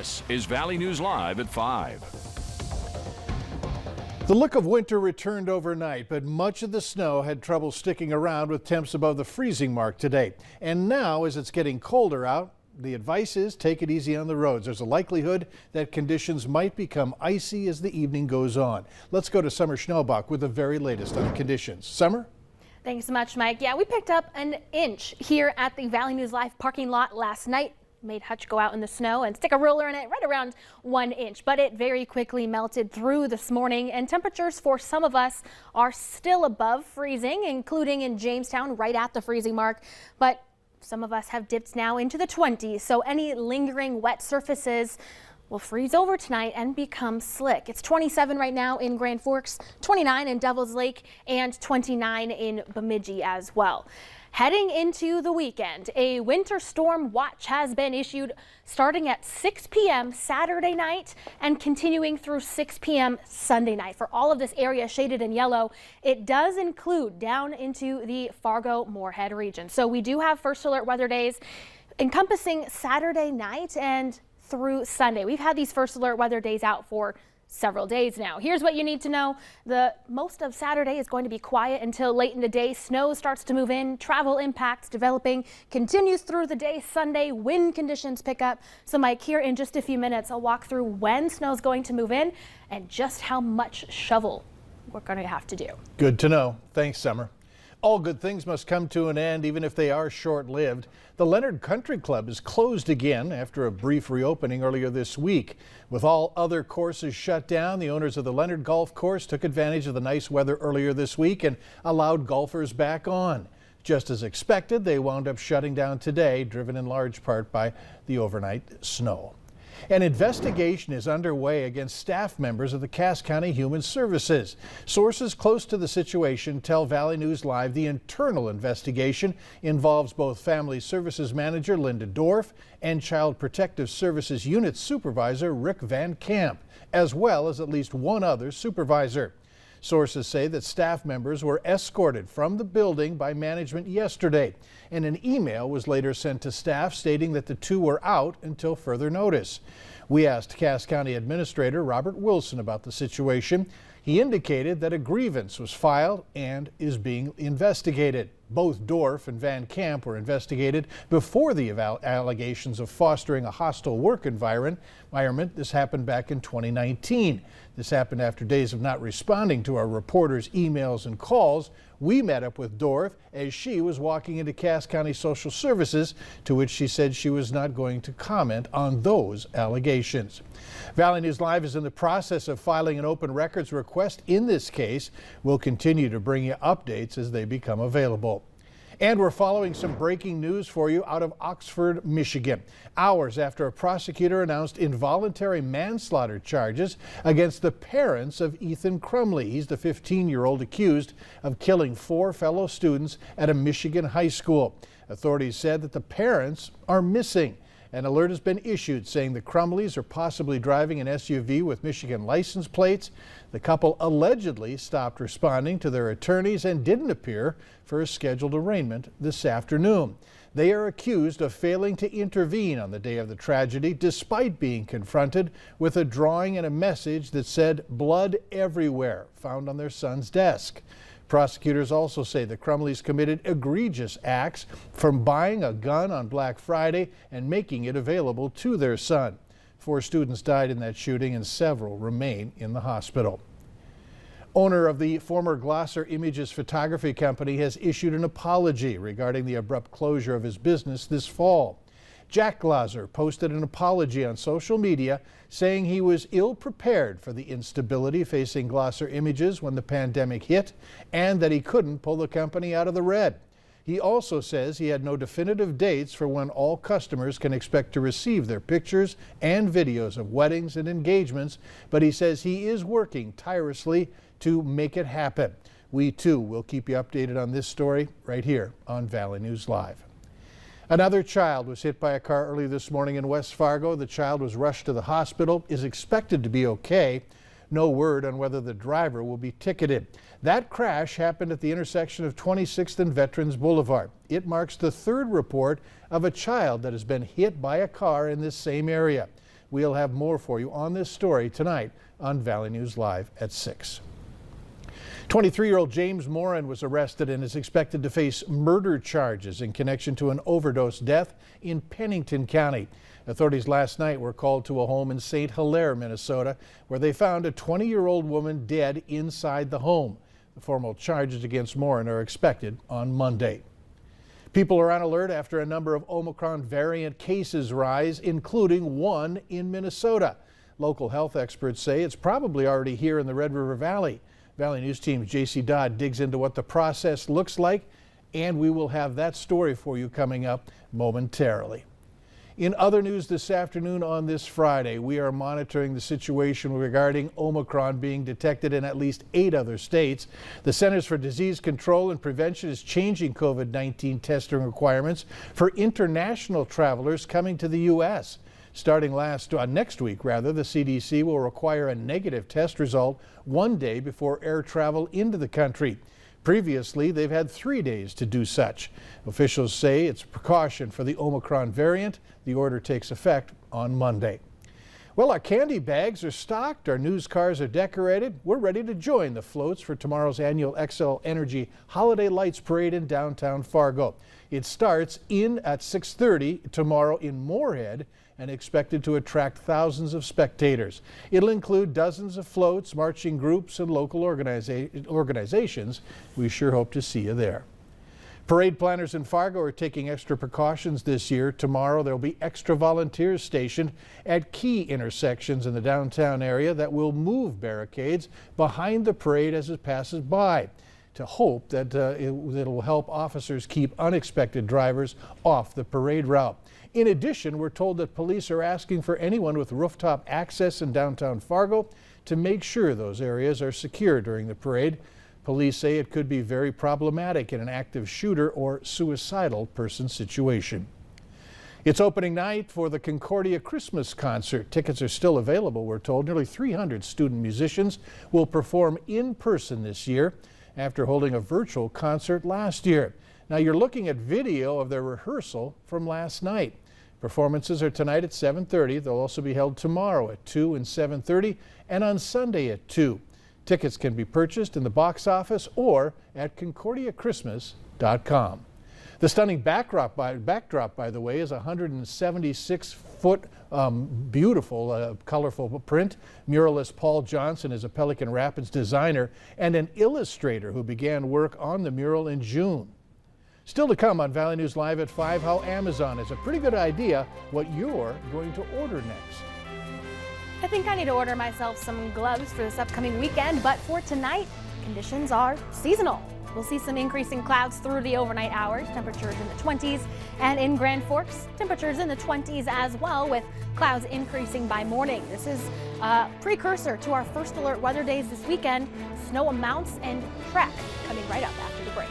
This is Valley News Live at 5. The look of winter returned overnight, but much of the snow had trouble sticking around with temps above the freezing mark today. And now, as it's getting colder out, the advice is take it easy on the roads. There's a likelihood that conditions might become icy as the evening goes on. Let's go to Summer Schnellbach with the very latest on conditions. Summer? Thanks so much, Mike. Yeah, we picked up an inch here at the Valley News Live parking lot last night. Made Hutch go out in the snow and stick a ruler in it, right around 1 inch, but it very quickly melted through this morning, and temperatures for some of us are still above freezing, including in Jamestown, right at the freezing mark. But some of us have dipped now into the 20s, so any lingering wet surfaces will freeze over tonight and become slick. It's 27 right now in Grand Forks, 29 in Devil's Lake, and 29 in Bemidji as well. Heading into the weekend, a winter storm watch has been issued starting at 6 p.m. Saturday night and continuing through 6 p.m. Sunday night. For all of this area shaded in yellow, it does include down into the Fargo-Moorhead region. So we do have first alert weather days encompassing Saturday night and through Sunday. We've had these first alert weather days out for several days now. Here's what you need to know. Most of Saturday is going to be quiet until late in the day. Snow starts to move in, travel impacts developing, continues through the day. Sunday, wind conditions pick up. So Mike, here in just a few minutes, I'll walk through when snow is going to move in and just how much shovel we're going to have to do. Good to know. Thanks, Summer. All good things must come to an end, even if they are short-lived. The Leonard Country Club is closed again after a brief reopening earlier this week. With all other courses shut down, the owners of the Leonard Golf Course took advantage of the nice weather earlier this week and allowed golfers back on. Just as expected, they wound up shutting down today, driven in large part by the overnight snow. An investigation is underway against staff members of the Cass County Human Services. Sources close to the situation tell Valley News Live the internal investigation involves both Family Services Manager Linda Dorff and Child Protective Services Unit Supervisor Rick Van Camp, as well as at least one other supervisor. Sources say that staff members were escorted from the building by management yesterday, and an email was later sent to staff stating that the two were out until further notice. We asked Cass County Administrator Robert Wilson about the situation. He indicated that a grievance was filed and is being investigated. Both Dorff and Van Camp were investigated before the allegations of fostering a hostile work environment. This happened back in 2019. This happened after days of not responding to our reporters' emails and calls. We met up with Dorff as she was walking into Cass County Social Services, to which she said she was not going to comment on those allegations. Valley News Live is in the process of filing an open records request in this case. We'll continue to bring you updates as they become available. And we're following some breaking news for you out of Oxford, Michigan. Hours after a prosecutor announced involuntary manslaughter charges against the parents of Ethan Crumley. He's the 15-year-old accused of killing 4 fellow students at a Michigan high school. Authorities said that the parents are missing. An alert has been issued saying the Crumleys are possibly driving an SUV with Michigan license plates. The couple allegedly stopped responding to their attorneys and didn't appear for a scheduled arraignment this afternoon. They are accused of failing to intervene on the day of the tragedy, despite being confronted with a drawing and a message that said "blood everywhere" found on their son's desk. Prosecutors also say the Crumleys committed egregious acts, from buying a gun on Black Friday and making it available to their son. 4 students died in that shooting and several remain in the hospital. Owner of the former Glosser Images photography company has issued an apology regarding the abrupt closure of his business this fall. Jack Glosser posted an apology on social media saying he was ill-prepared for the instability facing Glosser Images when the pandemic hit and that he couldn't pull the company out of the red. He also says he had no definitive dates for when all customers can expect to receive their pictures and videos of weddings and engagements, but he says he is working tirelessly to make it happen. We too will keep you updated on this story right here on Valley News Live. Another child was hit by a car early this morning in West Fargo. The child was rushed to the hospital, is expected to be okay. No word on whether the driver will be ticketed. That crash happened at the intersection of 26th and Veterans Boulevard. It marks the 3rd report of a child that has been hit by a car in this same area. We'll have more for you on this story tonight on Valley News Live at 6. 23-year-old James Morin was arrested and is expected to face murder charges in connection to an overdose death in Pennington County. Authorities last night were called to a home in St. Hilaire, Minnesota, where they found a 20-year-old woman dead inside the home. The formal charges against Morin are expected on Monday. People are on alert after a number of Omicron variant cases rise, including one in Minnesota. Local health experts say it's probably already here in the Red River Valley. Valley News Team's JC Dodd digs into what the process looks like, and we will have that story for you coming up momentarily. In other news this afternoon on this Friday, we are monitoring the situation regarding Omicron being detected in at least 8 other states. The Centers for Disease Control and Prevention is changing COVID-19 testing requirements for international travelers coming to the U.S. Starting next week, the CDC will require a negative test result 1 day before air travel into the country. Previously, they've had 3 days to do such. Officials say it's a precaution for the Omicron variant. The order takes effect on Monday. Well, our candy bags are stocked, our news cars are decorated. We're ready to join the floats for tomorrow's annual XL Energy Holiday Lights Parade in downtown Fargo. It starts at 6:30 tomorrow in Moorhead and expected to attract thousands of spectators. It'll include dozens of floats, marching groups, and local organizations. We sure hope to see you there. Parade planners in Fargo are taking extra precautions this year. Tomorrow there'll be extra volunteers stationed at key intersections in the downtown area that will move barricades behind the parade as it passes by, to hope that it will help officers keep unexpected drivers off the parade route. In addition, we're told that police are asking for anyone with rooftop access in downtown Fargo to make sure those areas are secure during the parade. Police say it could be very problematic in an active shooter or suicidal person situation. It's opening night for the Concordia Christmas concert. Tickets are still available, we're told. Nearly 300 student musicians will perform in person this year after holding a virtual concert last year. Now you're looking at video of their rehearsal from last night. Performances are tonight at 7:30. They'll also be held tomorrow at 2 and 7:30 and on Sunday at 2. Tickets can be purchased in the box office or at concordiachristmas.com. The stunning backdrop, by the way, is a 176-foot beautiful, colorful print. Muralist Paul Johnson is a Pelican Rapids designer and an illustrator who began work on the mural in June. Still to come on Valley News Live at 5, how Amazon has a pretty good idea what you're going to order next. I think I need to order myself some gloves for this upcoming weekend, but for tonight, conditions are seasonal. We'll see some increasing clouds through the overnight hours, temperatures in the 20s, and in Grand Forks, temperatures in the 20s as well, with clouds increasing by morning. This is a precursor to our first alert weather days this weekend. Snow amounts and track coming right up after the break.